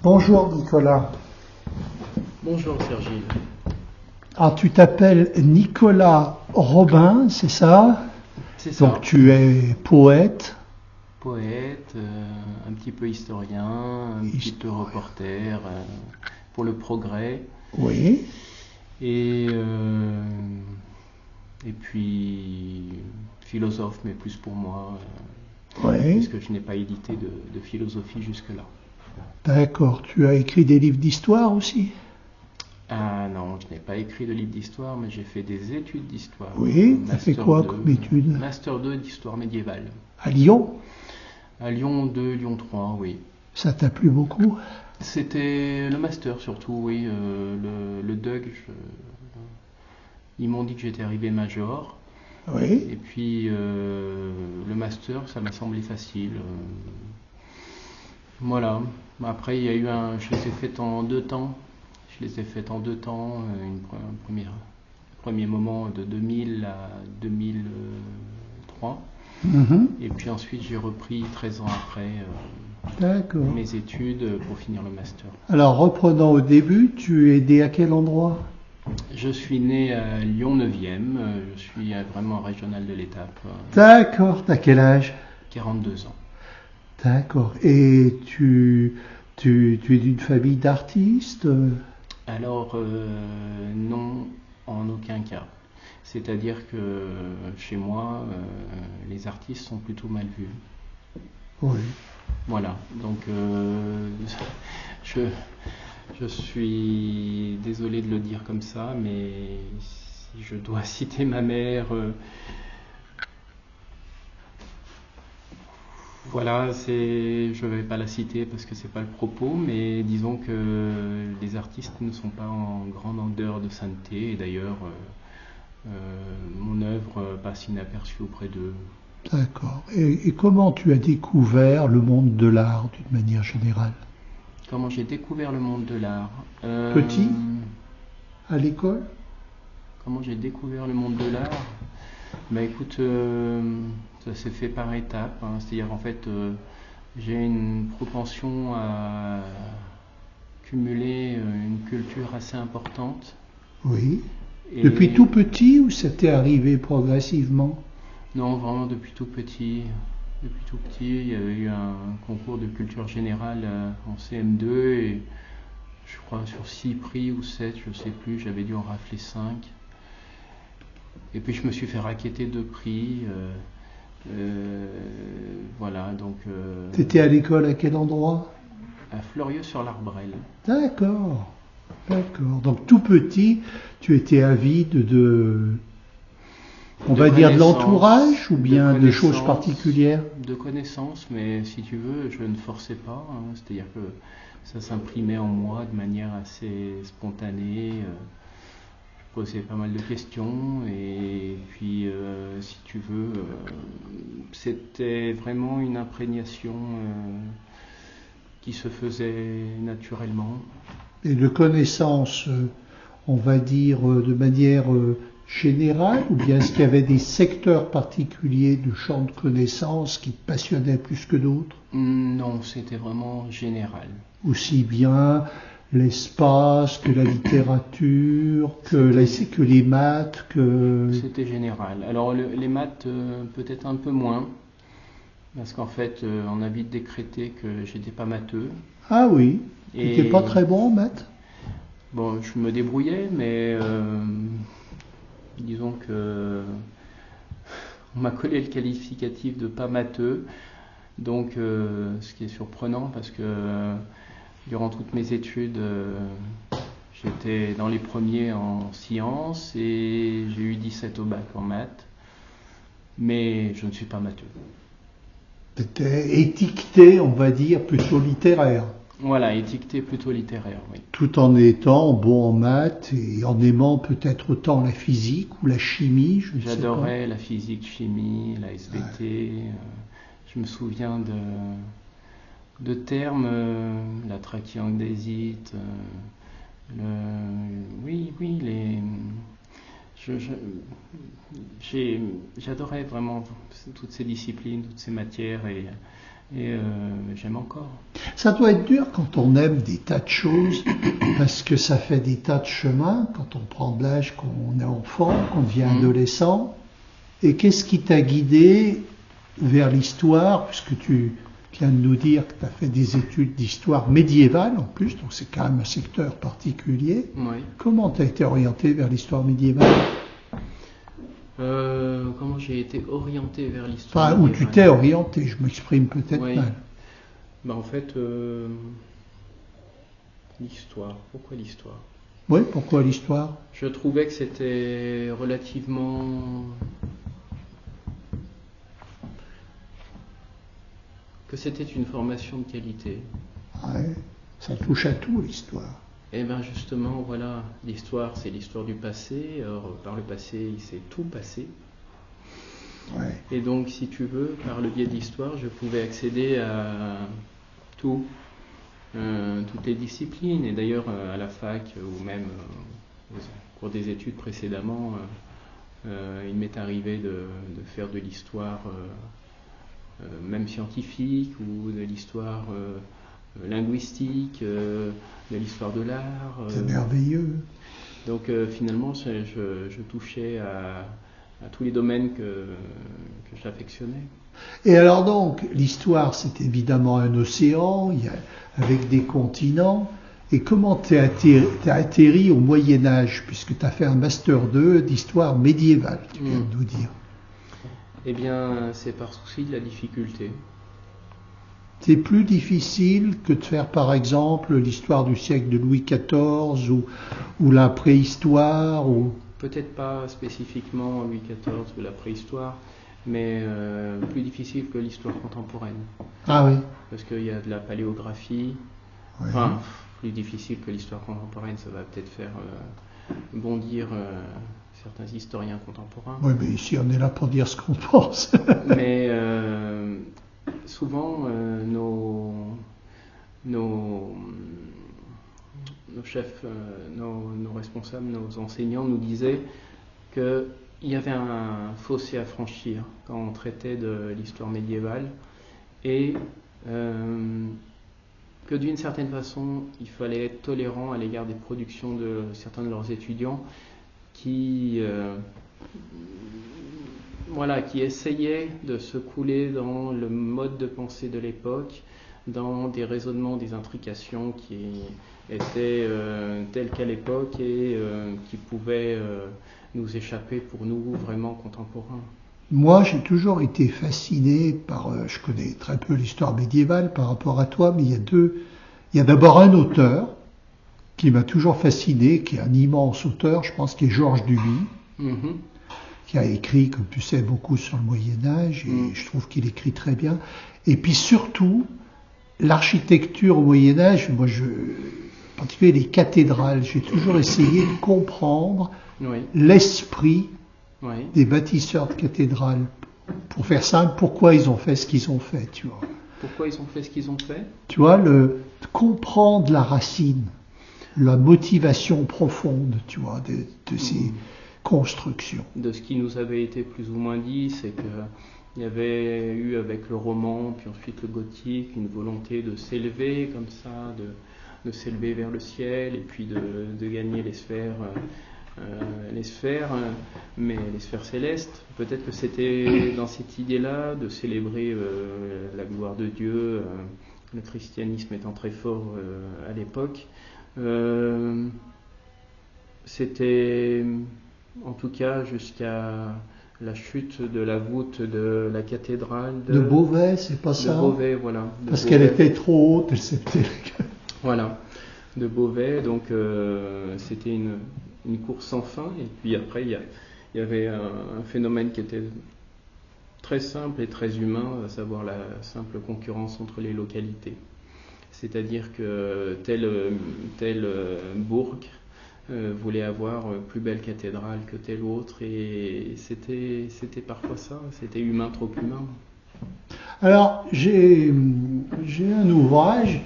Bonjour Nicolas. Bonjour Sergile. Ah, tu t'appelles Nicolas Robin, c'est ça? C'est ça. Donc tu es poète. Poète, un petit peu historien, un petit peu reporter pour le Progrès. Oui. Et puis philosophe, mais plus pour moi, Oui. puisque je n'ai pas édité de philosophie jusque-là. D'accord. Tu as écrit des livres d'histoire aussi? Ah non, je n'ai pas écrit de livre d'histoire, mais j'ai fait des études d'histoire. Oui. Tu as fait quoi comme études? Master 2 d'histoire médiévale. À Lyon? À Lyon 2, Lyon 3, oui. Ça t'a plu beaucoup? C'était le master surtout, oui. Le DUG, ils m'ont dit que j'étais arrivé major. Oui. Et puis le master, ça m'a semblé facile. Voilà. Après, il y a eu je les ai faites en deux temps. Premier moment de 2000 à 2003. Et puis ensuite, j'ai repris 13 ans après D'accord. mes études pour finir le master. Alors, reprenons au début. Tu es né à quel endroit? Je suis né à Lyon 9e. Je suis vraiment régional de l'étape. D'accord. T'as quel âge? 42 ans. D'accord. Et tu es d'une famille d'artistes? Alors, non, en aucun cas. C'est-à-dire que chez moi, les artistes sont plutôt mal vus. Oui. Voilà, donc je suis désolé de le dire comme ça, mais si je dois citer ma mère, voilà, je vais pas la citer parce que c'est pas le propos, mais disons que les artistes ne sont pas en grande odeur de sainteté, et d'ailleurs mon œuvre passe inaperçue auprès d'eux. D'accord. Et comment tu as découvert le monde de l'art d'une manière générale? Comment j'ai découvert le monde de l'art? Petit? À l'école? Comment j'ai découvert le monde de l'art? Ben écoute, ça s'est fait par étapes, hein. C'est-à-dire en fait, j'ai une propension à cumuler une culture assez importante. Oui. Et Depuis tout petit ou ça t'est arrivé progressivement? non, vraiment depuis tout petit. Depuis tout petit, il y avait eu un concours de culture générale en CM2 et je crois sur 6 prix ou 7, je ne sais plus, j'avais dû en rafler 5. Et puis je me suis fait racketter 2 prix. Voilà, donc. T'étais à l'école à quel endroit? À Fleurieux-sur-l'Arbrelle. D'accord. D'accord. Donc tout petit, tu étais avide on va dire de l'entourage ou bien de choses particulières? De connaissances, mais si tu veux, je ne forçais pas, hein. C'est-à-dire que ça s'imprimait en moi de manière assez spontanée. Je posais pas mal de questions et puis, si tu veux, c'était vraiment une imprégnation qui se faisait naturellement. Et de connaissances, on va dire de manière générale, ou bien est-ce qu'il y avait des secteurs particuliers de champs de connaissances qui te passionnaient plus que d'autres? Non, c'était vraiment général. Aussi bien l'espace que la littérature, que les maths, que... C'était général. Alors les maths, peut-être un peu moins, parce qu'en fait, on a vite décrété que j'étais pas matheux. Ah oui, tu n'étais pas très bon en maths? Bon, je me débrouillais, mais disons que on m'a collé le qualificatif de pas matheux, donc ce qui est surprenant parce que durant toutes mes études, j'étais dans les premiers en sciences et j'ai eu 17 au bac en maths, mais je ne suis pas matheux. Tu étais étiqueté, on va dire, plutôt littéraire. Voilà, étiqueté plutôt littéraire, oui. Tout en étant bon en maths et en aimant peut-être autant la physique ou la chimie, je ne sais pas. J'adorais la physique, chimie, la SVT. Je me souviens de termes, la trachyandésite, j'adorais vraiment toutes ces disciplines, toutes ces matières et Et j'aime encore. Ça doit être dur quand on aime des tas de choses, parce que ça fait des tas de chemins quand on prend de l'âge, qu'on est enfant, qu'on devient adolescent. Et qu'est-ce qui t'a guidé vers l'histoire, puisque tu viens de nous dire que tu as fait des études d'histoire médiévale en plus, donc c'est quand même un secteur particulier. Oui. Comment tu as été orienté vers l'histoire médiévale? Comment j'ai été orienté vers l'histoire Enfin, où tu t'es orienté, je m'exprime peut-être mal. Ben, en fait, l'histoire. Pourquoi l'histoire? Oui, pourquoi l'histoire? Je trouvais que c'était relativement... que c'était une formation de qualité. Ouais, ça touche à tout, l'histoire. Et bien justement, voilà, l'histoire, c'est l'histoire du passé. Or, par le passé, il s'est tout passé. Ouais. Et donc, si tu veux, par le biais de l'histoire, je pouvais accéder à tout, toutes les disciplines. Et d'ailleurs, à la fac, ou même au cours des études précédemment, il m'est arrivé de faire de l'histoire, même scientifique, ou de l'histoire linguistique, de l'histoire de l'art. C'est merveilleux. Donc finalement, je touchais à tous les domaines que j'affectionnais. Et alors donc, l'histoire, c'est évidemment un océan, avec des continents. Et comment tu as atterri au Moyen-Âge, puisque tu as fait un Master 2 d'histoire médiévale, tu viens de nous dire? Eh bien, c'est par souci de la difficulté. C'est plus difficile que de faire, par exemple, l'histoire du siècle de Louis XIV ou la préhistoire ou... Peut-être pas spécifiquement Louis XIV ou la préhistoire, mais plus difficile que l'histoire contemporaine. Ah oui. Parce qu'il y a de la paléographie. Ouais. Enfin, plus difficile que l'histoire contemporaine, ça va peut-être faire bondir certains historiens contemporains. Oui, mais ici on est là pour dire ce qu'on pense. Mais souvent, nos chefs, nos responsables, nos enseignants nous disaient qu'il y avait un fossé à franchir quand on traitait de l'histoire médiévale et que d'une certaine façon, il fallait être tolérant à l'égard des productions de certains de leurs étudiants qui essayaient de se couler dans le mode de pensée de l'époque, dans des raisonnements, des intrications qui étaient tels qu'à l'époque et qui pouvaient nous échapper pour nous vraiment contemporains. Moi, j'ai toujours été fasciné par, je connais très peu l'histoire médiévale par rapport à toi, mais il y a d'abord un auteur qui m'a toujours fasciné, qui est un immense auteur, je pense, qui est Georges Duby, qui a écrit, comme tu sais, beaucoup sur le Moyen-Âge, et je trouve qu'il écrit très bien. Et puis surtout, l'architecture au Moyen-Âge, moi, en particulier les cathédrales, j'ai toujours essayé de comprendre l'esprit des bâtisseurs de cathédrales. Pour faire simple, pourquoi ils ont fait ce qu'ils ont fait, tu vois. Pourquoi ils ont fait ce qu'ils ont fait? Tu vois, comprendre la racine, la motivation profonde, tu vois, de ces constructions. De ce qui nous avait été plus ou moins dit, c'est qu'il y avait eu avec le roman, puis ensuite le gothique, une volonté de s'élever comme ça, de s'élever vers le ciel, et puis de gagner les sphères, mais les sphères célestes. Peut-être que c'était dans cette idée-là de célébrer la gloire de Dieu, le christianisme étant très fort à l'époque. C'était en tout cas jusqu'à la chute de la voûte de la cathédrale de Beauvais, c'est pas ça? De Beauvais, voilà. Parce qu'elle était trop haute, elle s'était... Voilà, de Beauvais, donc c'était une course sans fin, et puis après il y avait un phénomène qui était très simple et très humain, à savoir la simple concurrence entre les localités. C'est-à-dire que tel bourg voulait avoir plus belle cathédrale que tel autre, et c'était parfois ça, c'était humain, trop humain. Alors, j'ai un ouvrage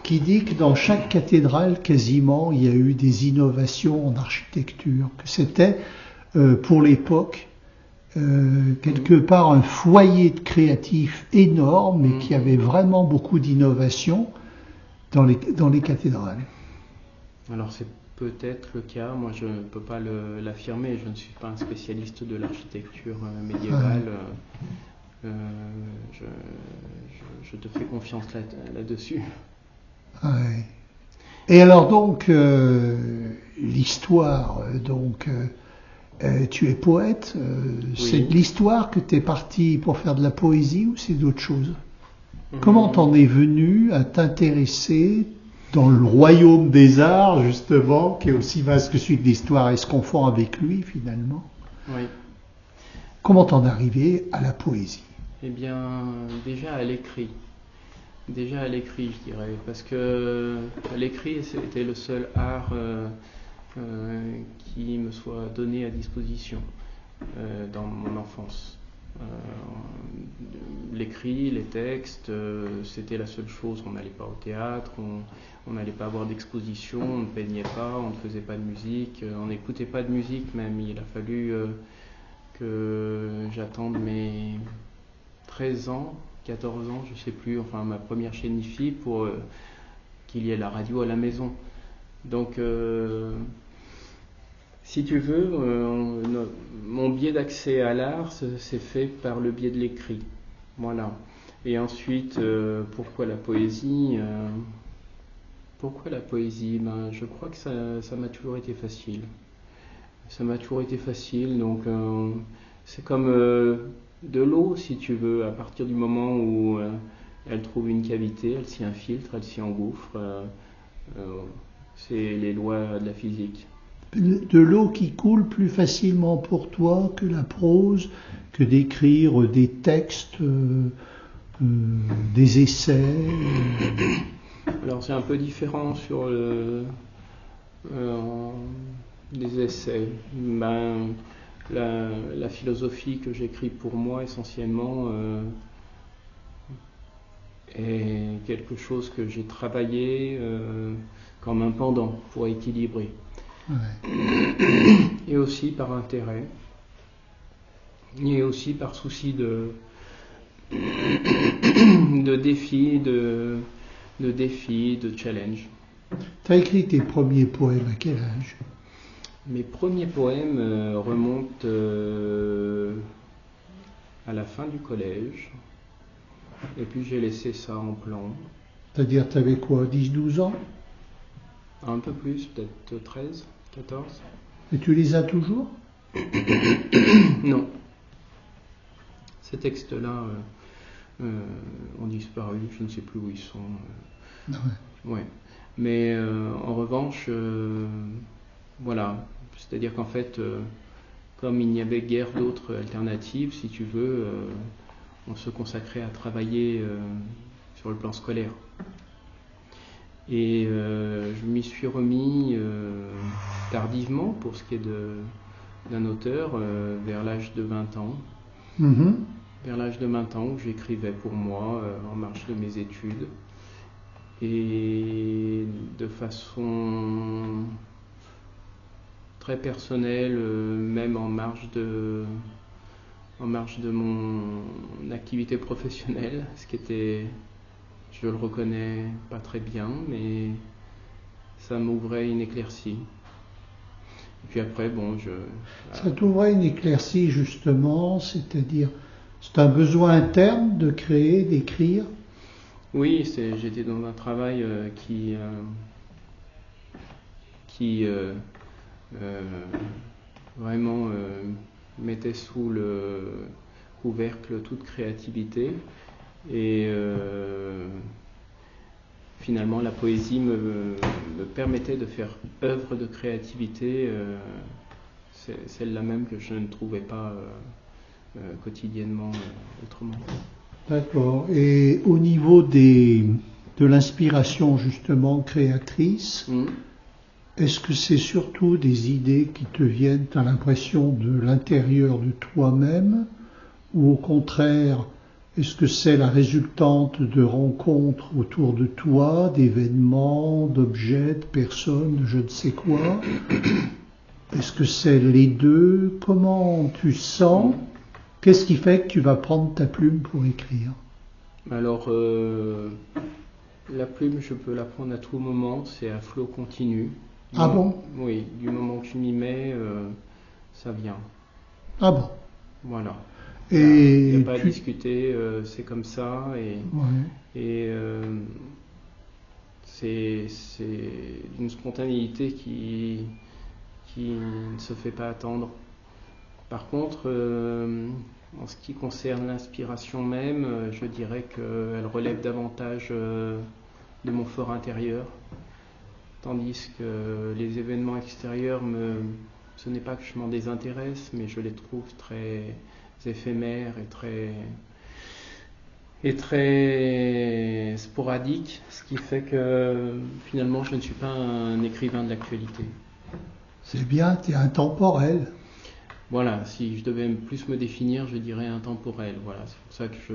qui dit que dans chaque cathédrale, quasiment, il y a eu des innovations en architecture, que c'était, pour l'époque, quelque part un foyer de créatifs énorme et qui avait vraiment beaucoup d'innovation dans les cathédrales. Alors c'est peut-être le cas, moi je ne peux pas l'affirmer, je ne suis pas un spécialiste de l'architecture médiévale. Je te fais confiance là-dessus. Ouais. Et alors donc, l'histoire, tu es poète, c'est de l'histoire que tu es parti pour faire de la poésie ou c'est d'autre chose? Comment t'en es venu à t'intéresser dans le royaume des arts, justement, qui est aussi vaste que celui de l'histoire et se confond avec lui, finalement? Oui. Comment t'en es arrivé à la poésie? Eh bien, déjà à l'écrit. Déjà à l'écrit, je dirais, parce que l'écrit, c'était le seul art qui me soit donné à disposition dans mon enfance. L'écrit, les textes, c'était la seule chose. On n'allait pas au théâtre, on n'allait pas voir d'exposition, on ne peignait pas, on ne faisait pas de musique, on n'écoutait pas de musique même. Il a fallu que j'attende mes 13 ans, 14 ans, je ne sais plus, enfin ma première chaîne IFI pour qu'il y ait la radio à la maison. Donc, si tu veux, mon biais d'accès à l'art s'est fait par le biais de l'écrit. Voilà. Et ensuite, pourquoi la poésie Pourquoi la poésie? Je crois que ça m'a toujours été facile. Ça m'a toujours été facile, donc c'est comme de l'eau, si tu veux, à partir du moment où elle trouve une cavité, elle s'y infiltre, elle s'y engouffre. C'est les lois de la physique. De l'eau qui coule plus facilement pour toi que la prose, que d'écrire des textes, des essais. Alors c'est un peu différent sur les essais. La philosophie que j'écris pour moi essentiellement est quelque chose que j'ai travaillé comme un pendant pour équilibrer. Ouais. Et aussi par intérêt, et aussi par souci de défi, de challenge. Tu as écrit tes premiers poèmes à quel âge? Mes premiers poèmes remontent à la fin du collège, et puis j'ai laissé ça en plan. C'est-à-dire, tu avais quoi, 10-12 ans? Un peu plus, peut-être 13, 14. Et tu les as toujours? Non. Ces textes-là ont disparu, je ne sais plus où ils sont. Ouais. Mais en revanche, voilà. C'est-à-dire qu'en fait, comme il n'y avait guère d'autres alternatives, si tu veux, on se consacrait à travailler sur le plan scolaire. Et je m'y suis remis tardivement pour ce qui est d'un auteur, vers l'âge de 20 ans. Mm-hmm. Vers l'âge de 20 ans où j'écrivais pour moi en marge de mes études. Et de façon très personnelle, même en marge de mon activité professionnelle, ce qui était, je le reconnais, pas très bien, mais ça m'ouvrait une éclaircie. Et puis après, Ça t'ouvrait une éclaircie, justement, c'est-à-dire, c'est un besoin interne de créer, d'écrire? Oui, j'étais dans un travail qui vraiment mettait sous le couvercle toute créativité. Et finalement, la poésie me permettait de faire œuvre de créativité, celle-là même que je ne trouvais pas quotidiennement autrement. D'accord. Et au niveau de l'inspiration justement créatrice, est-ce que c'est surtout des idées qui te viennent, tu as l'impression, de l'intérieur de toi-même, ou au contraire, est-ce que c'est la résultante de rencontres autour de toi, d'événements, d'objets, de personnes, de je ne sais quoi? Est-ce que c'est les deux? Comment tu sens Qu'est-ce qui fait que tu vas prendre ta plume pour écrire? Alors, la plume, je peux la prendre à tout moment, c'est à flot continu. Ah bon? Oui, du moment que je m'y mets, ça vient. Ah bon? Voilà. Il Et n'y a pas à discuter, c'est comme ça. Et c'est d'une spontanéité qui ne se fait pas attendre. Par contre, en ce qui concerne l'inspiration même, je dirais qu'elle relève davantage de mon fort intérieur, tandis que les événements extérieurs, ce n'est pas que je m'en désintéresse, mais je les trouve très éphémères et très sporadiques, ce qui fait que finalement je ne suis pas un écrivain de l'actualité. c'est bien, tu es intemporel. Voilà, si je devais plus me définir, je dirais intemporel. Voilà, c'est pour ça que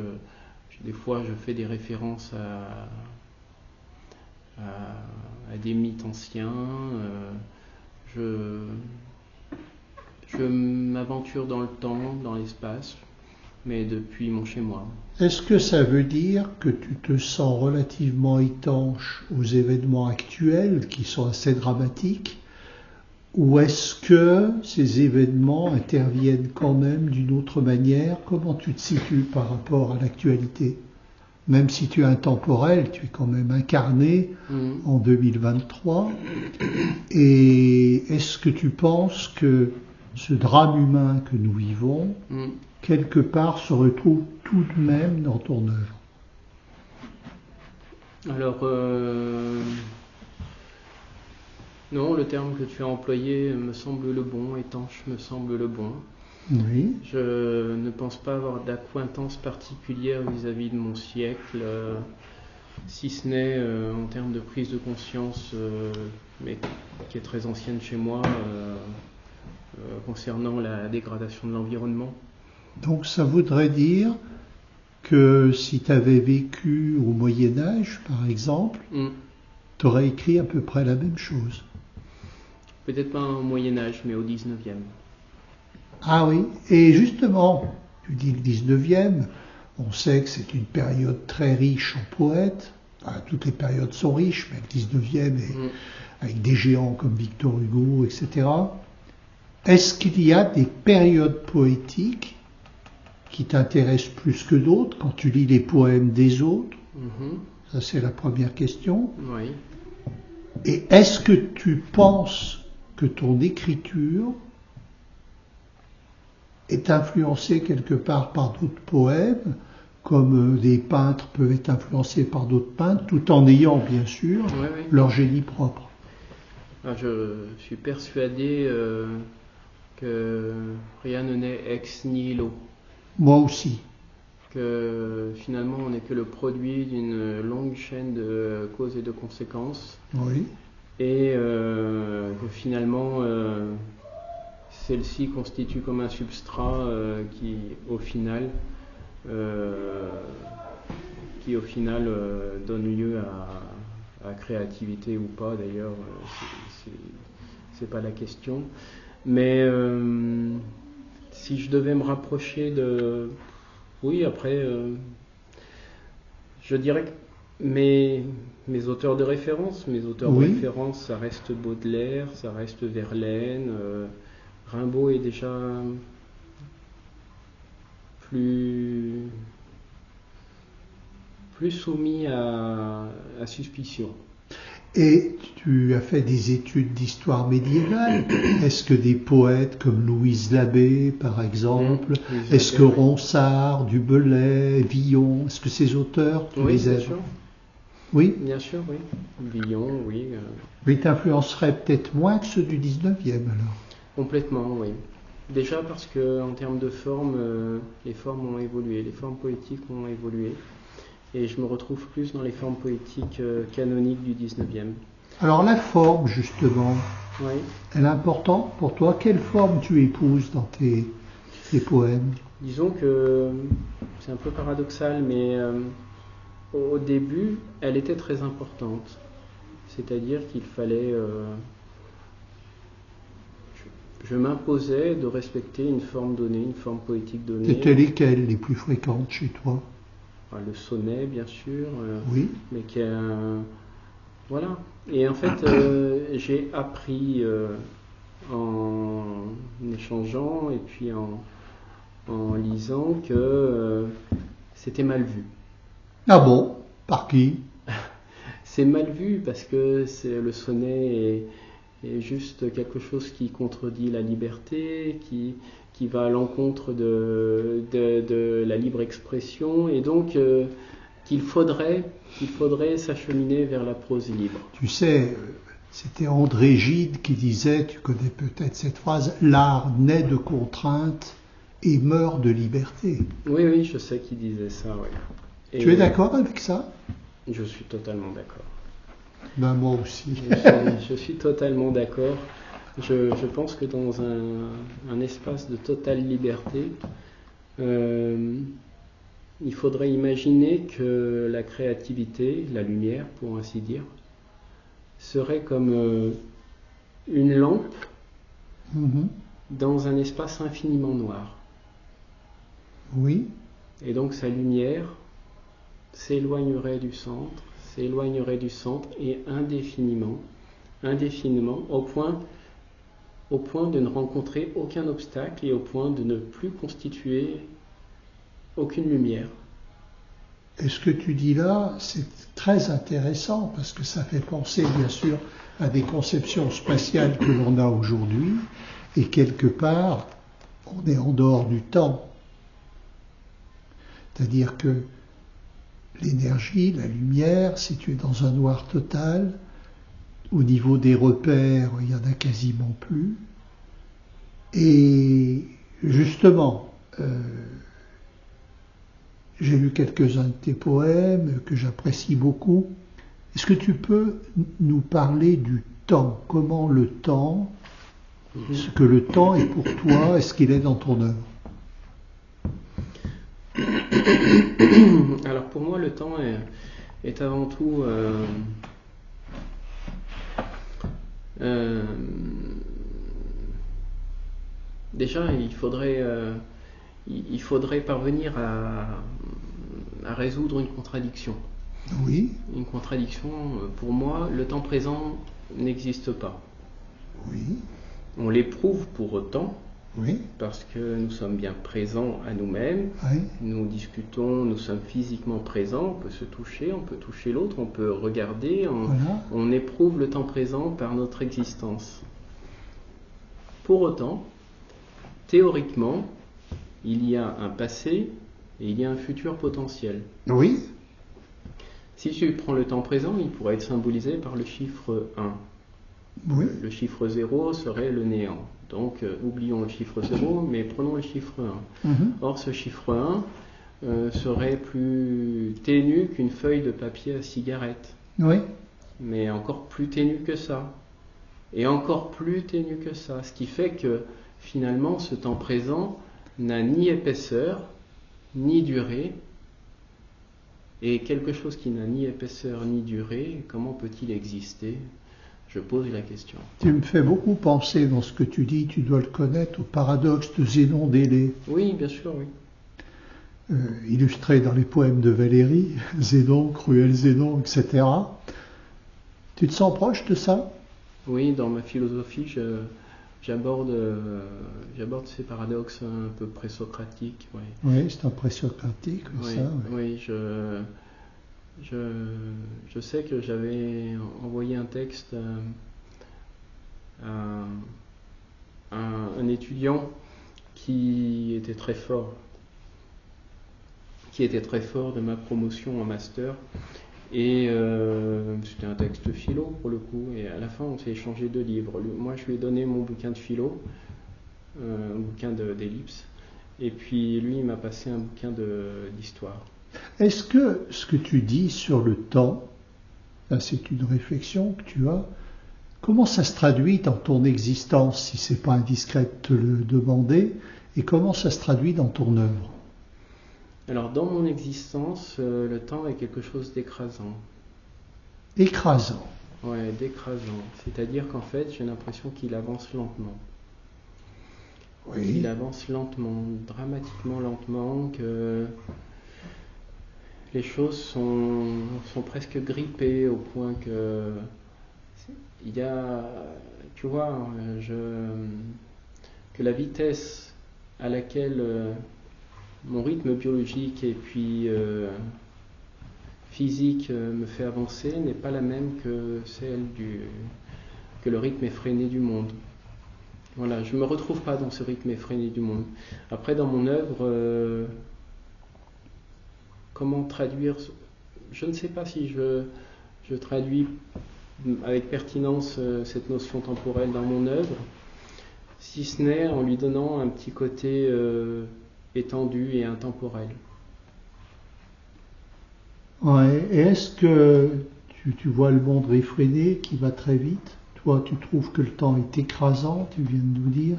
des fois je fais des références à des mythes anciens. Je m'aventure dans le temps, dans l'espace, mais depuis mon chez-moi. Est-ce que ça veut dire que tu te sens relativement étanche aux événements actuels qui sont assez dramatiques, ou est-ce que ces événements interviennent quand même d'une autre manière? Comment tu te situes par rapport à l'actualité? Même si tu es intemporel, tu es quand même incarné en 2023. Et est-ce que tu penses que ce drame humain que nous vivons, quelque part, se retrouve tout de même dans ton œuvre? Alors, non, le terme que tu as employé me semble le bon, étanche me semble le bon. Oui. Je ne pense pas avoir d'acquaintance particulière vis-à-vis de mon siècle, si ce n'est en termes de prise de conscience, mais qui est très ancienne chez moi, concernant la dégradation de l'environnement. Donc ça voudrait dire que si tu avais vécu au Moyen-Âge, par exemple, tu aurais écrit à peu près la même chose. Peut-être pas au Moyen-Âge, mais au 19e. Ah oui, et justement, tu dis le 19e, on sait que c'est une période très riche en poètes. Enfin, toutes les périodes sont riches, mais le 19e est avec des géants comme Victor Hugo, etc. Est-ce qu'il y a des périodes poétiques qui t'intéressent plus que d'autres quand tu lis les poèmes des autres? Ça, c'est la première question. Oui. Et est-ce que tu penses que ton écriture est influencée quelque part par d'autres poèmes, comme des peintres peuvent être influencés par d'autres peintres, tout en ayant, bien sûr, leur génie propre? Je suis persuadé que rien ne naît ex nihilo. Moi aussi. Que finalement on n'est que le produit d'une longue chaîne de causes et de conséquences. Oui. Et que finalement celle-ci constitue comme un substrat qui au final donne lieu à créativité ou pas d'ailleurs, c'est pas la question. Mais si je devais me rapprocher de... Oui, après, je dirais que mes auteurs de référence, ça reste Baudelaire, ça reste Verlaine. Rimbaud est déjà plus soumis à suspicion. Et tu as fait des études d'histoire médiévale. Est-ce que des poètes comme Louise Labbé, par exemple, est-ce que Ronsard, Du Bellay, Villon, est-ce que ces auteurs, tu les aimes? Sûr. Oui, bien sûr, oui. Villon, oui. Mais t'influencerait peut-être moins que ceux du 19e alors. Complètement, oui. Déjà parce que en termes de forme, les formes ont évolué, les formes poétiques ont évolué. Et je me retrouve plus dans les formes poétiques canoniques du 19e. Alors la forme, justement, oui. Elle est importante pour toi? Quelle forme tu épouses dans tes poèmes? Disons que c'est un peu paradoxal, mais au début, elle était très importante. C'est-à-dire qu'il fallait... je m'imposais de respecter une forme donnée, une forme poétique donnée. C'était lesquelles les plus fréquentes chez toi? Le sonnet, bien sûr, Oui. mais qui a voilà. Et en fait, j'ai appris en échangeant et puis en lisant que c'était mal vu. Ah bon? Par qui? C'est mal vu parce que le sonnet est juste quelque chose qui contredit la liberté, qui va à l'encontre de la libre expression, et donc qu'il faudrait s'acheminer vers la prose libre. Tu sais, c'était André Gide qui disait, tu connais peut-être cette phrase, l'art naît de contraintes et meurt de liberté. Oui, je sais qu'il disait ça, oui. Et tu es d'accord avec ça? Je suis totalement d'accord. Ben moi aussi. Je suis totalement d'accord. Je pense que dans un espace de totale liberté, il faudrait imaginer que la créativité, la lumière pour ainsi dire, serait comme une lampe dans un espace infiniment noir. Oui. Et donc sa lumière s'éloignerait du centre et indéfiniment, au point de ne rencontrer aucun obstacle et au point de ne plus constituer aucune lumière. Et ce que tu dis là, c'est très intéressant parce que ça fait penser bien sûr à des conceptions spatiales que l'on a aujourd'hui, et quelque part, on est en dehors du temps. C'est-à-dire que l'énergie, la lumière, si tu es dans un noir total, au niveau des repères, il n'y en a quasiment plus. Et justement, j'ai lu quelques-uns de tes poèmes que j'apprécie beaucoup. Est-ce que tu peux nous parler du temps? Comment le temps, ce que le temps est pour toi, est-ce qu'il est dans ton œuvre? Alors pour moi, le temps est avant tout déjà il faudrait parvenir à résoudre une contradiction. Oui. Une contradiction, pour moi, le temps présent n'existe pas. Oui. On l'éprouve pour autant. Oui. Parce que nous sommes bien présents à nous-mêmes, oui. Nous discutons, nous sommes physiquement présents, on peut se toucher, on peut toucher l'autre, on peut regarder, on éprouve le temps présent par notre existence. Pour autant, théoriquement, il y a un passé et il y a un futur potentiel. Oui. Si tu prends le temps présent, il pourrait être symbolisé par le chiffre 1. Oui. Le chiffre 0 serait le néant. Donc, oublions le chiffre 0, mais prenons le chiffre 1. Or, ce chiffre 1 serait plus ténu qu'une feuille de papier à cigarette. Oui. Mais encore plus ténu que ça. Et encore plus ténu que ça. Ce qui fait que, finalement, ce temps présent n'a ni épaisseur, ni durée. Et quelque chose qui n'a ni épaisseur, ni durée, comment peut-il exister ? Je pose la question. Tu me fais beaucoup penser dans ce que tu dis, tu dois le connaître, au paradoxe de Zénon d'Élée. Oui, bien sûr, oui. Illustré dans les poèmes de Valérie, Zénon, Cruel Zénon, etc. Tu te sens proche de ça? Oui, dans ma philosophie, j'aborde ces paradoxes un peu présocratiques. Oui, oui, c'est un présocratique, oui, ça. Oui, je sais que j'avais envoyé un texte à un étudiant qui était très fort de ma promotion en master, et c'était un texte philo pour le coup, et à la fin on s'est échangé 2 livres. Moi je lui ai donné mon bouquin de philo, un bouquin d'ellipse, et puis lui il m'a passé un bouquin d'histoire. Est-ce que ce que tu dis sur le temps, là c'est une réflexion que tu as, comment ça se traduit dans ton existence, si c'est pas indiscret de te le demander, et comment ça se traduit dans ton œuvre? Alors dans mon existence, le temps est quelque chose d'écrasant. Écrasant. Ouais, d'écrasant. C'est-à-dire qu'en fait, j'ai l'impression qu'il avance lentement. Oui. qu'il avance lentement, dramatiquement lentement, que les choses sont presque grippées au point que il y a, tu vois, que la vitesse à laquelle mon rythme biologique et puis physique me fait avancer n'est pas la même que que le rythme effréné du monde. Voilà, je ne me retrouve pas dans ce rythme effréné du monde. Après, dans mon œuvre, comment traduire? Je ne sais pas si je traduis avec pertinence cette notion temporelle dans mon œuvre, si ce n'est en lui donnant un petit côté étendu et intemporel. Ouais. Et est-ce que tu vois le monde réfréné qui va très vite? Toi, tu trouves que le temps est écrasant, tu viens de nous dire.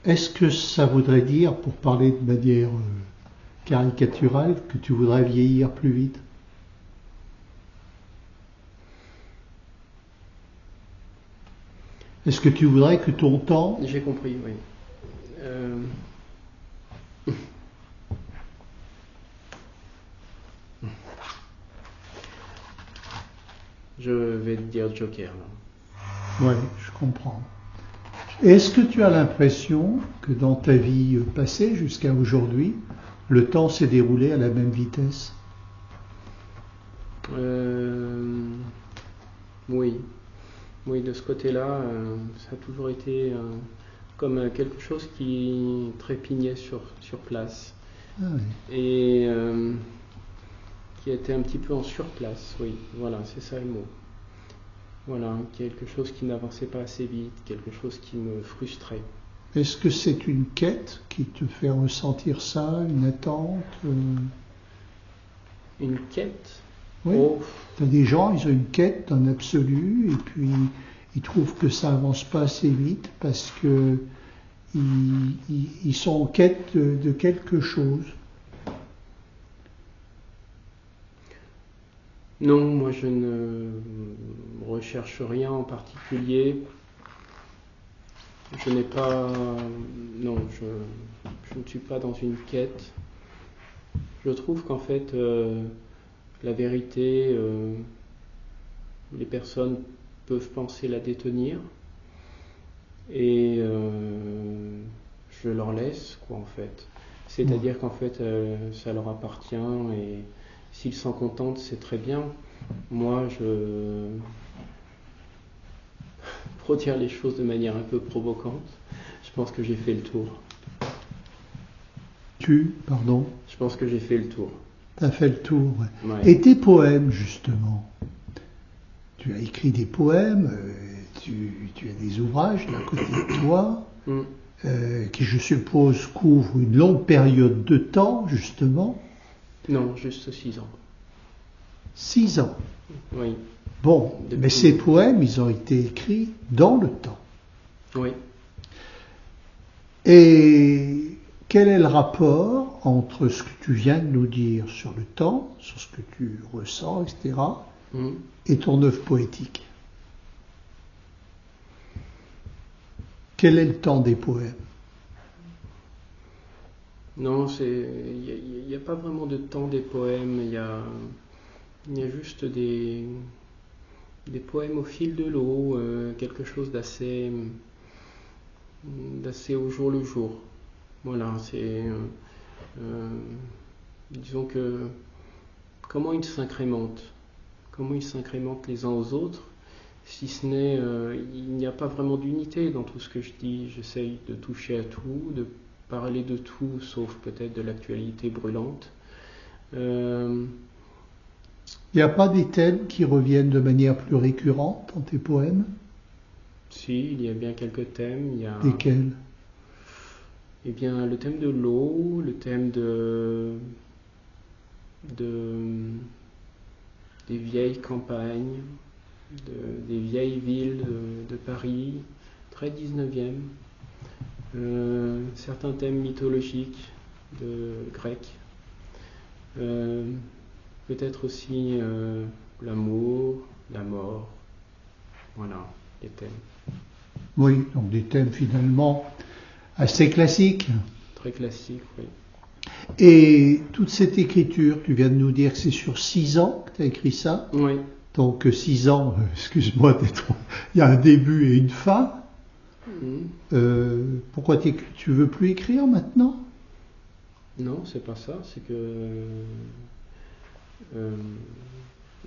Est-ce que ça voudrait dire, pour parler de manière caricaturale, que tu voudrais vieillir plus vite? Est-ce que tu voudrais que ton temps... J'ai compris, oui. Je vais te dire Joker, là. Oui, je comprends. Est-ce que tu as l'impression que dans ta vie passée jusqu'à aujourd'hui, le temps s'est déroulé à la même vitesse? Oui. Oui, de ce côté-là, ça a toujours été comme quelque chose qui trépignait sur place. Ah oui. Et qui était un petit peu en surplace, oui. Voilà, c'est ça le mot. Voilà, quelque chose qui n'avançait pas assez vite, quelque chose qui me frustrait. Est-ce que c'est une quête qui te fait ressentir ça, une attente? Une quête? Oui. Oh, Tu as des gens, ils ont une quête d'un absolu, et puis ils trouvent que ça avance pas assez vite parce que ils sont en quête de quelque chose. non, moi je ne recherche rien en particulier. Je n'ai pas... Non, je ne suis pas dans une quête. Je trouve qu'en fait, la vérité, les personnes peuvent penser la détenir. Et je leur laisse, quoi, en fait. C'est-à-dire qu'en fait, ça leur appartient et s'ils s'en contentent, c'est très bien. Moi, pour dire les choses de manière un peu provocante, je pense que j'ai fait le tour. Pardon? Je pense que j'ai fait le tour. Tu as fait le tour. Ouais. Ouais. Et tes poèmes, justement? Tu as écrit des poèmes, tu as des ouvrages à côté de toi, qui, je suppose, couvrent une longue période de temps, justement. Non, juste 6 ans. 6 ans. Oui. Bon, mais ces poèmes, ils ont été écrits dans le temps. Oui. Et quel est le rapport entre ce que tu viens de nous dire sur le temps, sur ce que tu ressens, etc., et ton œuvre poétique? Quel est le temps des poèmes? Non, il n'y a pas vraiment de temps des poèmes, il y a juste des poèmes au fil de l'eau, quelque chose d'assez au jour le jour. Voilà, c'est disons que comment ils s'incrémentent les uns aux autres, si ce n'est il n'y a pas vraiment d'unité dans tout ce que je dis. J'essaye de toucher à tout, de parler de tout, sauf peut-être de l'actualité brûlante. Il n'y a pas des thèmes qui reviennent de manière plus récurrente dans tes poèmes? Si, il y a bien quelques thèmes. Il y a, Lesquels? eh bien, le thème de l'eau, le thème des vieilles campagnes, des vieilles villes de Paris, très 19e. Certains thèmes mythologiques de Grecs. Peut-être aussi l'amour, la mort. Voilà, les thèmes. Oui, donc des thèmes finalement Assez classique. Très classique, oui. Et toute cette écriture, tu viens de nous dire que c'est sur 6 ans que tu as écrit ça. Oui. Donc 6 ans, excuse-moi d'être... Il y a un début et une fin. Pourquoi tu veux plus écrire maintenant? Non, c'est pas ça. C'est que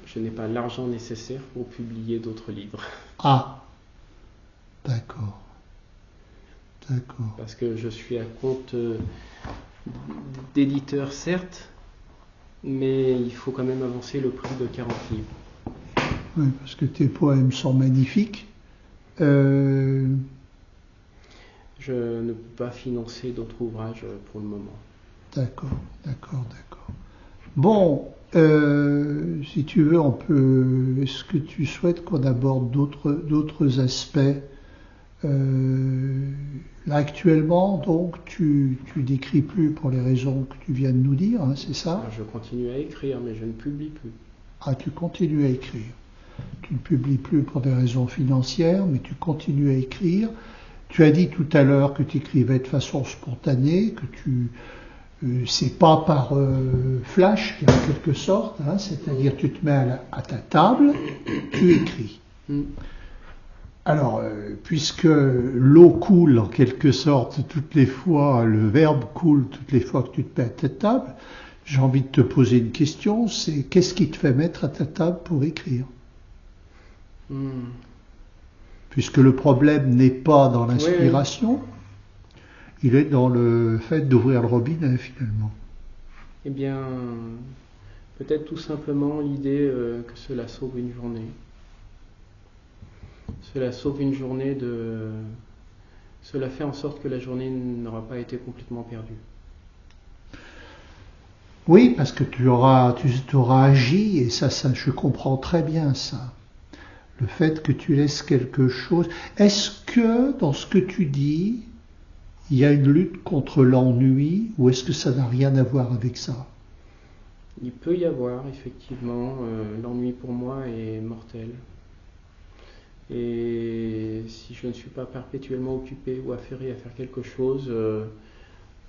je n'ai pas l'argent nécessaire pour publier d'autres livres. Ah, d'accord. D'accord. Parce que je suis à compte d'éditeur, certes, mais il faut quand même avancer le prix de 40 livres. Oui, parce que tes poèmes sont magnifiques. Je ne peux pas financer d'autres ouvrages pour le moment. D'accord. Bon, si tu veux, est-ce que tu souhaites qu'on aborde d'autres aspects? Là, actuellement, donc, tu n'écris plus pour les raisons que tu viens de nous dire, hein, c'est ça? Alors, je continue à écrire, mais je ne publie plus. Ah, tu continues à écrire. Tu ne publies plus pour des raisons financières, mais tu continues à écrire. Tu as dit tout à l'heure que tu écrivais de façon spontanée, que c'est pas par flash, en quelque sorte, hein, c'est-à-dire tu te mets à ta table, tu écris. Alors, puisque l'eau coule en quelque sorte toutes les fois, le verbe coule toutes les fois que tu te mets à ta table, j'ai envie de te poser une question, c'est qu'est-ce qui te fait mettre à ta table pour écrire? Puisque le problème n'est pas dans l'inspiration, il est dans le fait d'ouvrir le robinet finalement. Eh bien, peut-être tout simplement l'idée que cela sauve une journée. Cela sauve une journée Cela fait en sorte que la journée n'aura pas été complètement perdue. Oui, parce que tu auras agi, et ça, je comprends très bien ça. Le fait que tu laisses quelque chose. Est-ce que, dans ce que tu dis, il y a une lutte contre l'ennui, ou est-ce que ça n'a rien à voir avec ça? Il peut y avoir, effectivement, l'ennui pour moi est mortel. Et si je ne suis pas perpétuellement occupé ou affairé à faire quelque chose,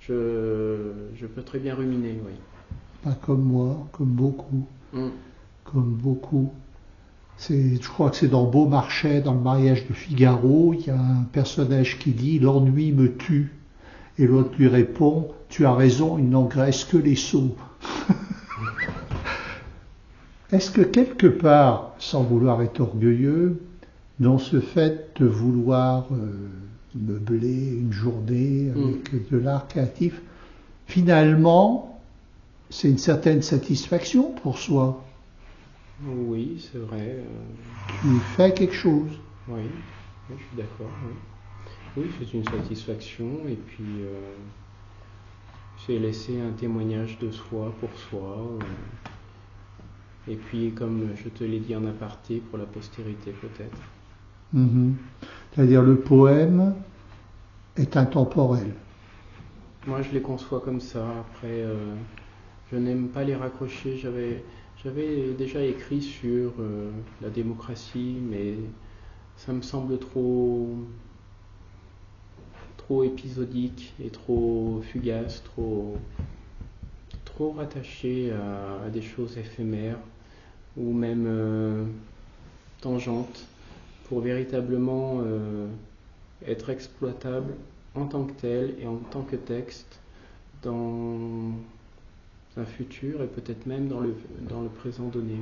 je peux très bien ruminer, oui. Pas comme moi, comme beaucoup. Comme beaucoup. Je crois que c'est dans Beaumarchais, dans le mariage de Figaro, il y a un personnage qui dit « L'ennui me tue ». Et l'autre lui répond « Tu as raison, il n'engraisse que les sots ». Est-ce que quelque part, sans vouloir être orgueilleux, dans ce fait de vouloir meubler une journée avec de l'art créatif, finalement, c'est une certaine satisfaction pour soi? Oui, c'est vrai. Tu fais quelque chose. Oui, je suis d'accord. Oui, c'est une satisfaction et puis c'est laisser un témoignage de soi pour soi. Et puis, comme je te l'ai dit en aparté, pour la postérité peut-être. C'est-à-dire le poème est intemporel. Moi, je les conçois comme ça. Après, je n'aime pas les raccrocher. J'avais déjà écrit sur la démocratie, mais ça me semble trop épisodique et trop fugace, trop rattaché à des choses éphémères ou même tangentes pour véritablement être exploitable en tant que tel et en tant que texte dans un futur et peut-être même dans le présent donné.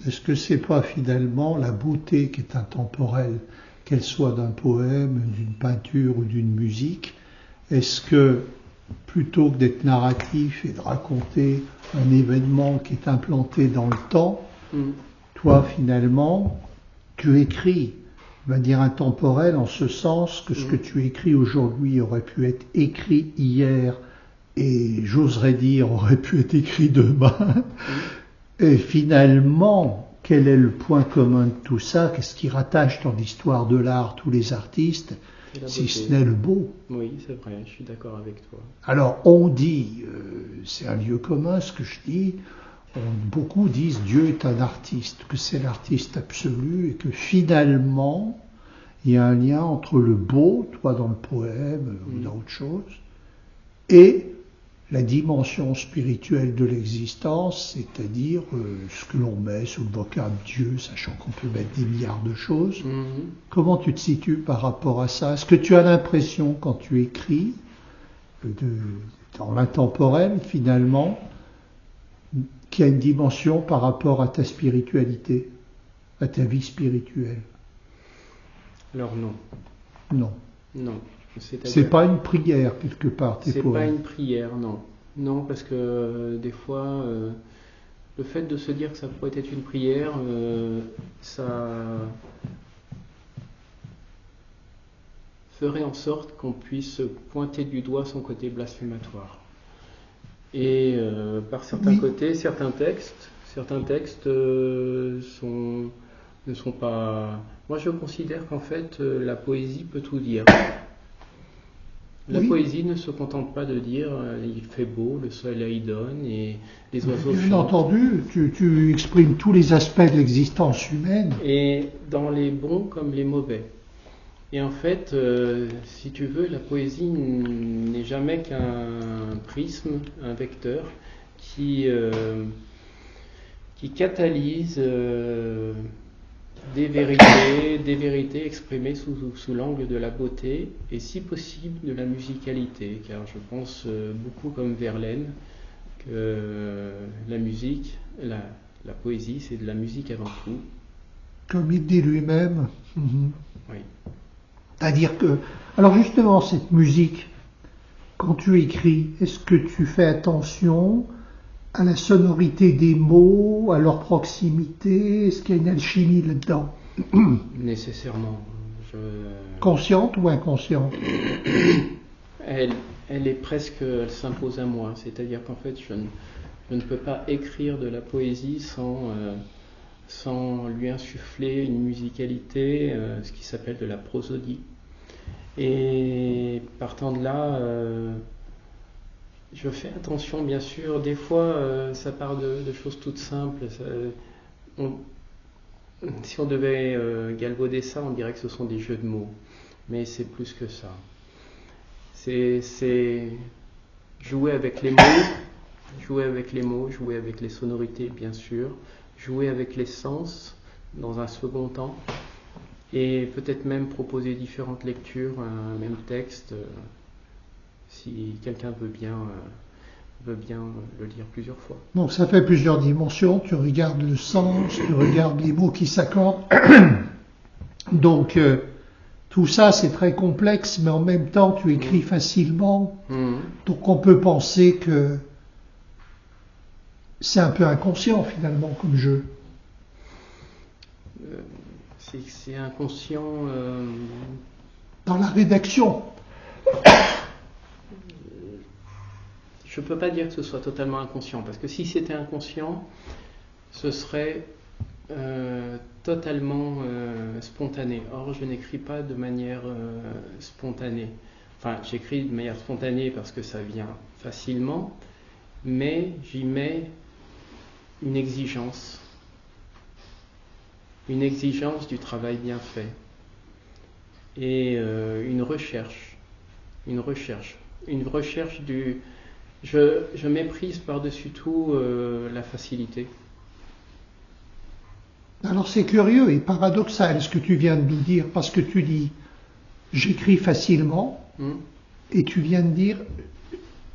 Est-ce que c'est pas finalement la beauté qui est intemporelle, qu'elle soit d'un poème, d'une peinture ou d'une musique? Est-ce que plutôt que d'être narratif et de raconter un événement qui est implanté dans le temps, toi finalement tu écris de manière intemporelle en ce sens que ce que tu écris aujourd'hui aurait pu être écrit hier et j'oserais dire aurait pu être écrit demain. Et finalement, quel est le point commun de tout ça? Qu'est-ce qui rattache dans l'histoire de l'art tous les artistes, si ce n'est le beau? Oui, c'est vrai, je suis d'accord avec toi. Alors on dit, c'est un lieu commun ce que je dis, beaucoup disent Dieu est un artiste, que c'est l'artiste absolu et que finalement il y a un lien entre le beau, toi dans le poème ou dans autre chose, et la dimension spirituelle de l'existence, c'est-à-dire ce que l'on met sous le vocable Dieu, sachant qu'on peut mettre des milliards de choses. Comment tu te situes par rapport à ça? Est-ce que tu as l'impression, quand tu écris, dans l'intemporel, finalement, qu'il y a une dimension par rapport à ta spiritualité, à ta vie spirituelle? Alors non. Non. Non. C'est pas une prière, quelque part, tes C'est poèmes. pas une prière, non. Non, parce que des fois, le fait de se dire que ça pourrait être une prière, ça ferait en sorte qu'on puisse pointer du doigt son côté blasphématoire. Et par certains côtés, certains textes ne sont pas... Moi, je considère qu'en fait, la poésie peut tout dire. La poésie ne se contente pas de dire il fait beau, le soleil donne et les oiseaux chantent. Bien entendu, tu exprimes tous les aspects de l'existence humaine. Et dans les bons comme les mauvais. Et en fait, si tu veux, la poésie n'est jamais qu'un prisme, un vecteur qui catalyse des vérités exprimées sous l'angle de la beauté et si possible de la musicalité, car je pense beaucoup comme Verlaine que la musique, la poésie, c'est de la musique avant tout. Comme il dit lui-même. Oui. C'est-à-dire que... Alors justement, cette musique, quand tu écris, est-ce que tu fais attention à la sonorité des mots, à leur proximité? Est-ce qu'il y a une alchimie là-dedans? Nécessairement. Consciente ou inconsciente? Elle est presque, elle s'impose à moi. C'est-à-dire qu'en fait, je ne peux pas écrire de la poésie sans lui insuffler une musicalité, ce qui s'appelle de la prosodie. Et partant de là, je fais attention, bien sûr. Des fois, ça part de choses toutes simples. Si on devait galvauder ça, on dirait que ce sont des jeux de mots. Mais c'est plus que ça. C'est jouer avec les mots, jouer avec les sonorités, bien sûr, jouer avec les sens dans un second temps, et peut-être même proposer différentes lectures à un même texte, si quelqu'un veut bien le lire plusieurs fois. Donc ça fait plusieurs dimensions, tu regardes le sens, tu regardes les mots qui s'accordent. Donc tout ça c'est très complexe, mais en même temps tu écris facilement. Donc on peut penser que c'est un peu inconscient finalement comme jeu. C'est inconscient. Dans la rédaction. Je ne peux pas dire que ce soit totalement inconscient, parce que si c'était inconscient, ce serait totalement spontané. Or, je n'écris pas de manière spontanée. Enfin, j'écris de manière spontanée parce que ça vient facilement, mais j'y mets une exigence du travail bien fait et une recherche du... Je méprise par-dessus tout la facilité. Alors c'est curieux et paradoxal ce que tu viens de nous dire, parce que tu dis j'écris facilement et tu viens de dire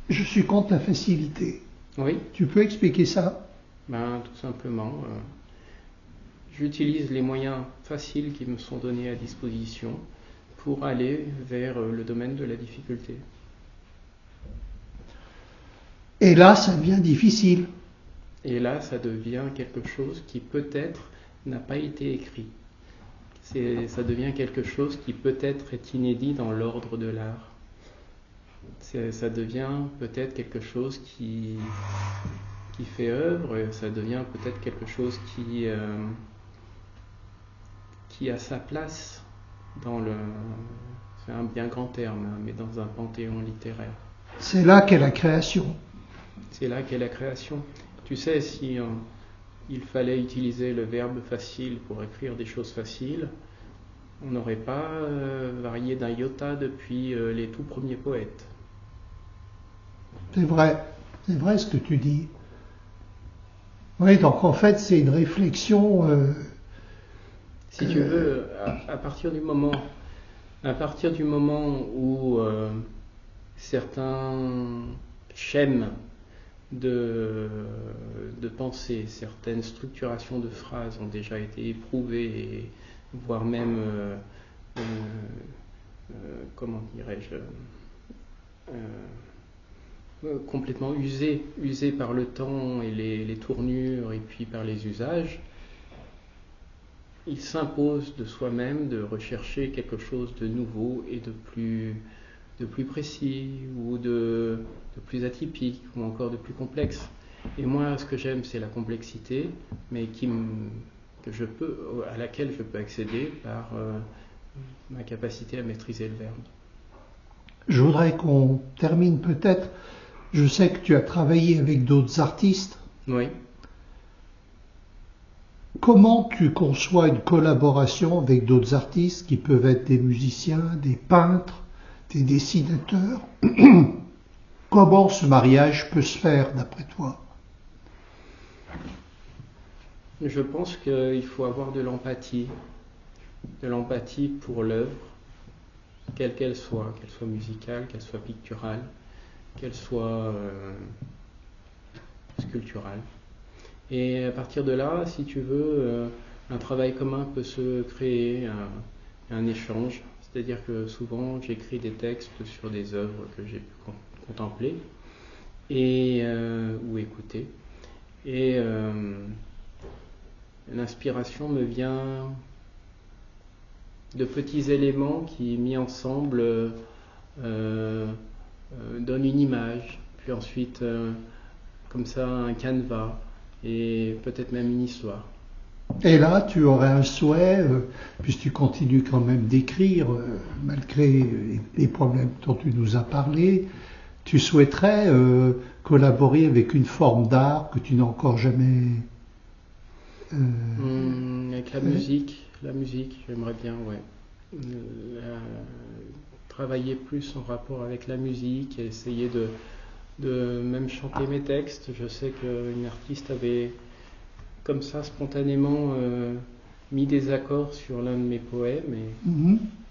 je suis contre la facilité. Oui. Tu peux expliquer ça? Tout simplement, j'utilise les moyens faciles qui me sont donnés à disposition pour aller vers le domaine de la difficulté. Et là, ça devient difficile. Et là, ça devient quelque chose qui peut-être n'a pas été écrit. Ça devient quelque chose qui peut-être est inédit dans l'ordre de l'art. Ça devient peut-être quelque chose qui fait œuvre, ça devient peut-être quelque chose qui a sa place dans c'est un bien grand terme, mais dans un panthéon littéraire. C'est là qu'est la création. C'est là qu'est la création. Tu sais, si on, il fallait utiliser le verbe facile pour écrire des choses faciles, on n'aurait pas varié d'un iota depuis les tout premiers poètes. C'est vrai ce que tu dis. Oui, donc en fait, c'est une réflexion. Si tu veux, à partir du moment où certains schèmes de pensée, certaines structurations de phrases ont déjà été éprouvées, voire même, comment dirais-je, complètement usées par le temps et les tournures et puis par les usages, il s'impose de soi-même de rechercher quelque chose de nouveau et de plus précis ou de plus atypique ou encore de plus complexe. Et moi, ce que j'aime, c'est la complexité, mais à laquelle je peux accéder par ma capacité à maîtriser le verbe. Je voudrais qu'on termine peut-être. Je sais que tu as travaillé avec d'autres artistes. Oui. Comment tu conçois une collaboration avec d'autres artistes qui peuvent être des musiciens, des peintres, des dessinateurs? Comment ce mariage peut se faire d'après toi? Je pense qu'il faut avoir de l'empathie pour l'œuvre, quelle qu'elle soit musicale, qu'elle soit picturale, qu'elle soit sculpturale. Et à partir de là, si tu veux, un travail commun peut se créer, un échange. C'est-à-dire que souvent, j'écris des textes sur des œuvres que j'ai pu contempler ou écouter. Et l'inspiration me vient de petits éléments qui, mis ensemble, donnent une image, puis ensuite, comme ça, un canevas, et peut-être même une histoire. Et là, tu aurais un souhait, puisque tu continues quand même d'écrire, malgré les problèmes dont tu nous as parlé, tu souhaiterais collaborer avec une forme d'art que tu n'as encore jamais... avec la musique, j'aimerais bien, ouais. Travailler plus en rapport avec la musique et essayer de même chanter mes textes. Je sais qu'une artiste avait, comme ça, spontanément mis des accords sur l'un de mes poèmes et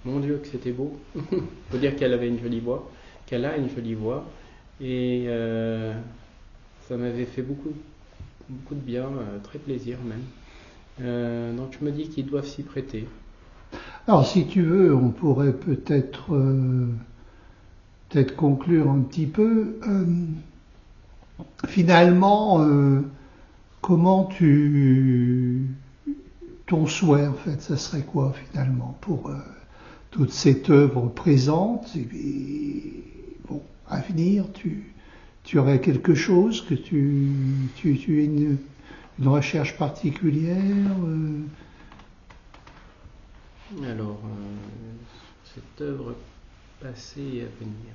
mon Dieu que c'était beau. Il faut dire qu'elle avait une jolie voix, qu'elle a une jolie voix et ça m'avait fait beaucoup de bien, très plaisir même. Donc je me dis qu'ils doivent s'y prêter. Alors si tu veux, on pourrait peut-être conclure un petit peu. Finalement, comment ton souhait en fait, ça serait quoi finalement pour toute cette œuvre présente et puis, bon, à venir, tu aurais quelque chose que tu as une recherche particulière Alors, cette œuvre passée et à venir.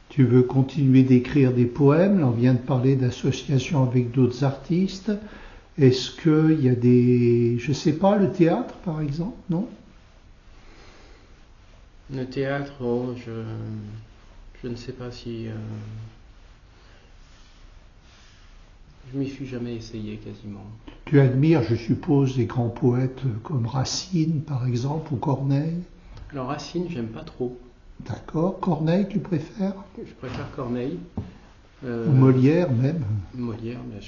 Tu veux continuer d'écrire des poèmes? Là, on vient de parler d'association avec d'autres artistes. Est-ce qu'il y a je sais pas, le théâtre par exemple, non? Le théâtre, je ne sais pas si... je m'y suis jamais essayé quasiment. Tu admires, je suppose, des grands poètes comme Racine par exemple, ou Corneille? Alors Racine, j'aime pas trop. D'accord. Corneille, tu préfères? Je préfère Corneille. Ou Molière même? Molière, bien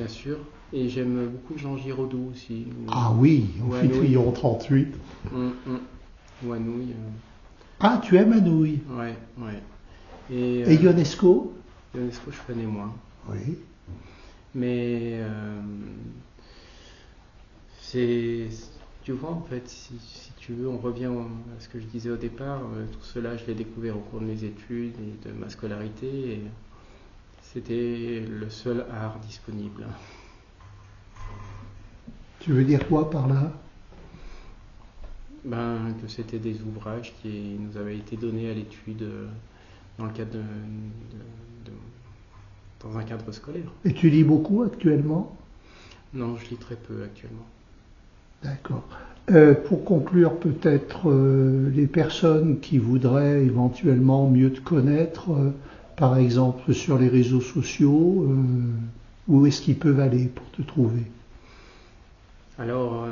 sûr. Et j'aime beaucoup Jean Giraudoux aussi. Ah oui, Amphitryon 38. Ou Anouilh. Ah, tu aimes Anouilh? Ouais. Et Ionesco? Ionesco, je connais moins. Oui. Mais tu vois, en fait, si tu veux, on revient à ce que je disais au départ. Tout cela, je l'ai découvert au cours de mes études et de ma scolarité. Et c'était le seul art disponible. Tu veux dire quoi par là? Que c'était des ouvrages qui nous avaient été donnés à l'étude dans le cadre dans un cadre scolaire. Et tu lis beaucoup actuellement? Non, je lis très peu actuellement. D'accord. Pour conclure, peut-être les personnes qui voudraient éventuellement mieux te connaître, par exemple sur les réseaux sociaux, où est-ce qu'ils peuvent aller pour te trouver? Alors,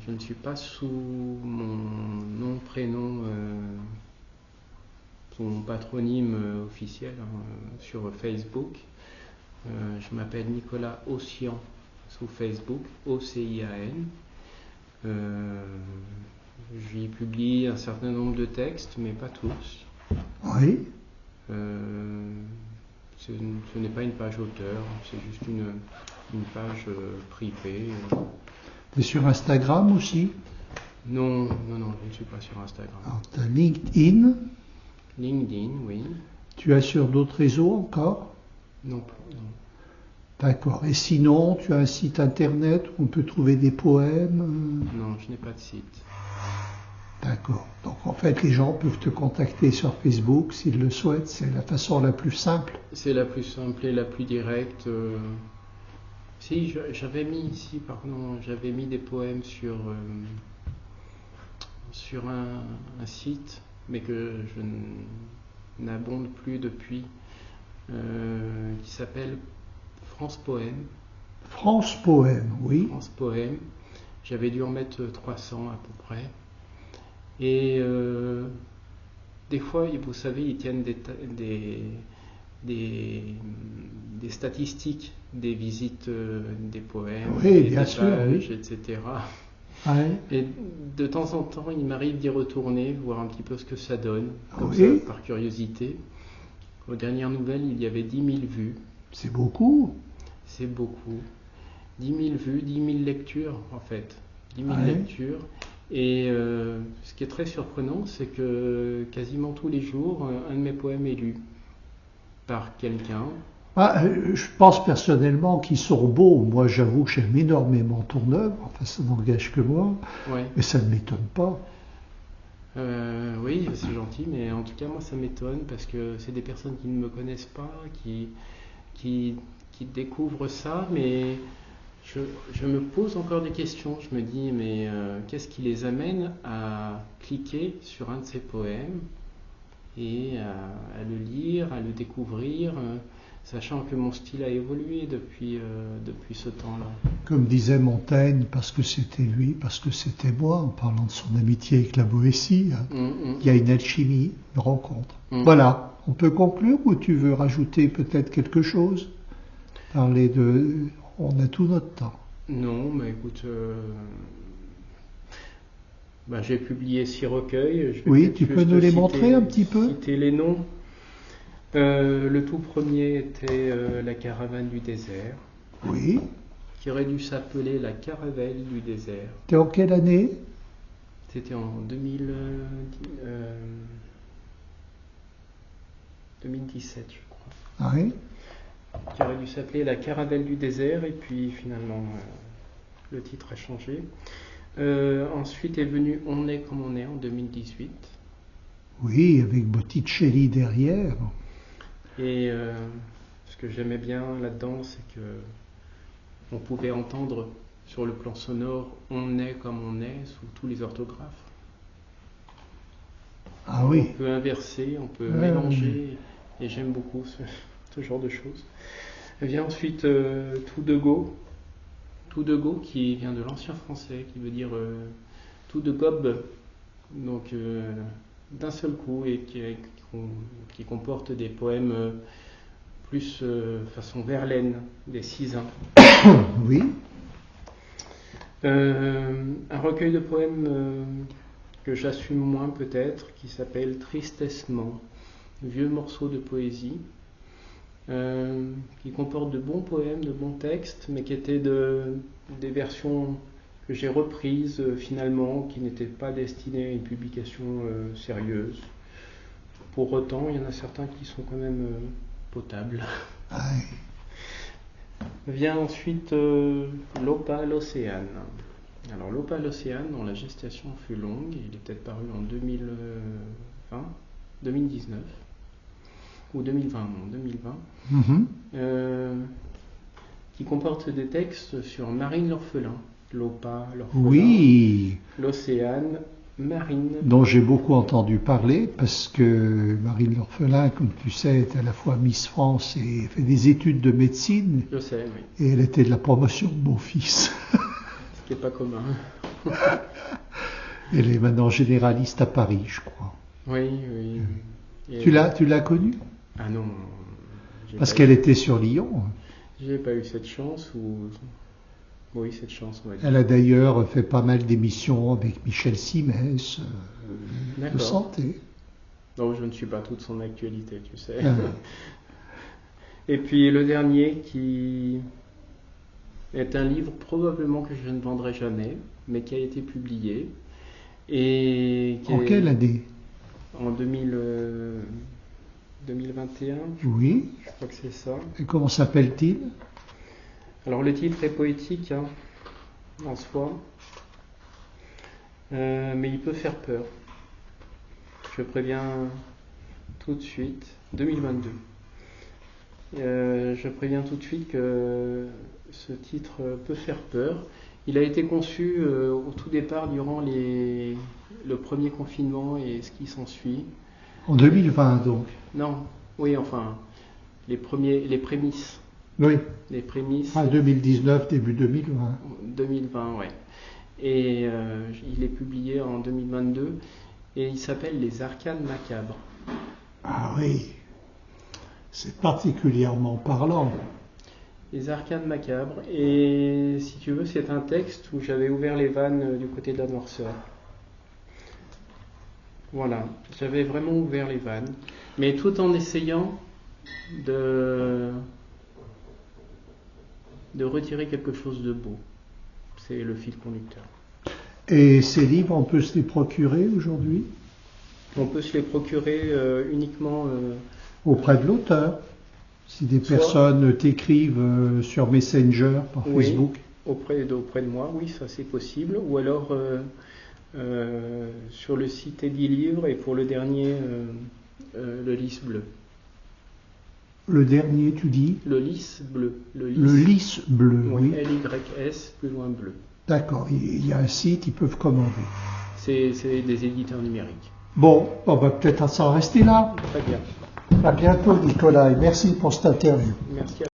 je ne suis pas sous mon nom, prénom, sous mon patronyme officiel sur Facebook. Je m'appelle Nicolas Ossian sous Facebook, O-C-I-A-N. J'y publie un certain nombre de textes, mais pas tous. Oui. Ce n'est pas une page auteur, c'est juste une page privée. Tu es sur Instagram aussi? Non, je ne suis pas sur Instagram. Alors, tu as LinkedIn. LinkedIn, oui. Tu as sur d'autres réseaux encore? Non. D'accord. Et sinon, tu as un site internet où on peut trouver des poèmes? Non, je n'ai pas de site. D'accord. Donc en fait, les gens peuvent te contacter sur Facebook s'ils le souhaitent. C'est la façon la plus simple. C'est la plus simple et la plus directe. Si, j'avais mis des poèmes sur un site, mais que je n'abonde plus depuis, qui s'appelle France Poème. France Poème, oui. France Poème. J'avais dû en mettre 300 à peu près. Et des fois, vous savez, ils tiennent des statistiques des visites des poèmes, oui, des bien sûr, pages, oui. etc. Ouais. Et de temps en temps, il m'arrive d'y retourner, voir un petit peu ce que ça donne, comme Oui. ça, par curiosité. Aux dernières nouvelles, il y avait 10 000 vues. C'est beaucoup. C'est beaucoup. 10 000 vues, 10 000 lectures, en fait. 10 000 Ouais. lectures. Et ce qui est très surprenant, c'est que quasiment tous les jours, un de mes poèmes est lu par quelqu'un. Je pense personnellement qu'ils sont beaux. Moi, j'avoue que j'aime énormément ton œuvre. Enfin, ça n'engage que moi. Ouais. Mais ça ne m'étonne pas. Oui, c'est gentil, mais en tout cas, moi, ça m'étonne parce que c'est des personnes qui ne me connaissent pas, qui découvrent ça, mais je me pose encore des questions. Je me dis, mais qu'est-ce qui les amène à cliquer sur un de ces poèmes et à le lire, à le découvrir, sachant que mon style a évolué depuis ce temps-là. Comme disait Montaigne, parce que c'était lui, parce que c'était moi, en parlant de son amitié avec la Boétie, il y a une alchimie, une rencontre. Voilà, on peut conclure ou tu veux rajouter peut-être quelque chose? Parler de... On a tout notre temps. Non, mais écoute, j'ai publié 6 recueils. Oui, tu peux nous les montrer un petit peu? Citer les noms. Le tout premier était La caravane du désert. Oui. Qui aurait dû s'appeler La caravelle du désert. T'es en quelle année? C'était en 2017, je crois. Ah oui. Qui aurait dû s'appeler La caravelle du désert, et puis finalement le titre a changé. Ensuite est venu On est comme on est en 2018. Oui, avec Botticelli derrière. Et ce que j'aimais bien là-dedans, c'est que on pouvait entendre sur le plan sonore On est comme on est sous tous les orthographes. Ah oui. On peut inverser, on peut mélanger, et j'aime beaucoup ce genre de choses. Vient ensuite Tout de go, qui vient de l'ancien français, qui veut dire tout de gobe, donc d'un seul coup, et qui comporte des poèmes plus façon Verlaine, des 6 ans. Oui. Un recueil de poèmes que j'assume moins peut-être, qui s'appelle Tristessement, vieux morceau de poésie, qui comporte de bons poèmes, de bons textes, mais qui étaient des versions que j'ai reprises finalement, qui n'étaient pas destinées à une publication sérieuse. Pour autant, il y en a certains qui sont quand même potables. Aïe. Vient ensuite L'Opale Océane. Alors L'Opale Océane, dont la gestation fut longue, il est peut-être paru en 2019, ou 2020, non, 2020, qui comporte des textes sur Marine l'Orphelin. l'OPA, l'orphelin, Oui, l'Océane, Marine. dont j'ai beaucoup entendu parler parce que Marine l'Orphelin, comme tu sais, est à la fois Miss France et fait des études de médecine Je sais, oui. et elle était de la promotion de mon fils. Ce qui n'est pas commun. Elle est maintenant généraliste à Paris, je crois. Oui, oui. Et- Tu l'as connue? Ah non. j'ai Parce pas qu'elle eu- était sur Lyon. J'ai pas eu cette chance ou. Oui, cette chance, on va dire. Elle a d'ailleurs fait pas mal d'émissions avec Michel Simès de D'accord. santé. Non, je ne suis pas toute son actualité, tu sais. Ah. Et puis le dernier qui est un livre probablement que je ne vendrai jamais, mais qui a été publié. Et qui En est quelle année? En 2021, Oui. je crois que c'est ça. Et comment s'appelle-t-il? Alors le titre est poétique hein, en soi, mais il peut faire peur. Je préviens tout de suite, 2022. Je préviens tout de suite que ce titre peut faire peur. Il a été conçu au tout départ durant le premier confinement et ce qui s'ensuit. En 2020, donc. Non, oui, enfin, les prémices. Oui. Les prémices. Ah, 2019, début 2020. 2020, ouais. Et il est publié en 2022 et il s'appelle Les Arcanes Macabres. Ah oui. C'est particulièrement parlant. Les Arcanes Macabres. Et si tu veux, c'est un texte où j'avais ouvert les vannes du côté de la noirceur. Voilà, j'avais vraiment ouvert les vannes, mais tout en essayant de retirer quelque chose de beau. C'est le fil conducteur. Et ces livres, on peut se les procurer aujourd'hui? On peut se les procurer uniquement Auprès de l'auteur. Si des Soit- personnes t'écrivent sur Messenger, par Oui. Facebook. auprès de moi, oui, ça c'est possible. Ou alors sur le site Edilivre et pour le dernier, le lys bleu. Le dernier, tu dis? Le lys bleu. Le lys bleu, Oui, oui. L-Y-S, plus loin bleu. D'accord, il y a un site, ils peuvent commander. C'est des éditeurs numériques. Bon, on va peut-être s'en rester là. Très bien. À bientôt, Nicolas, et merci pour cette interview. Merci à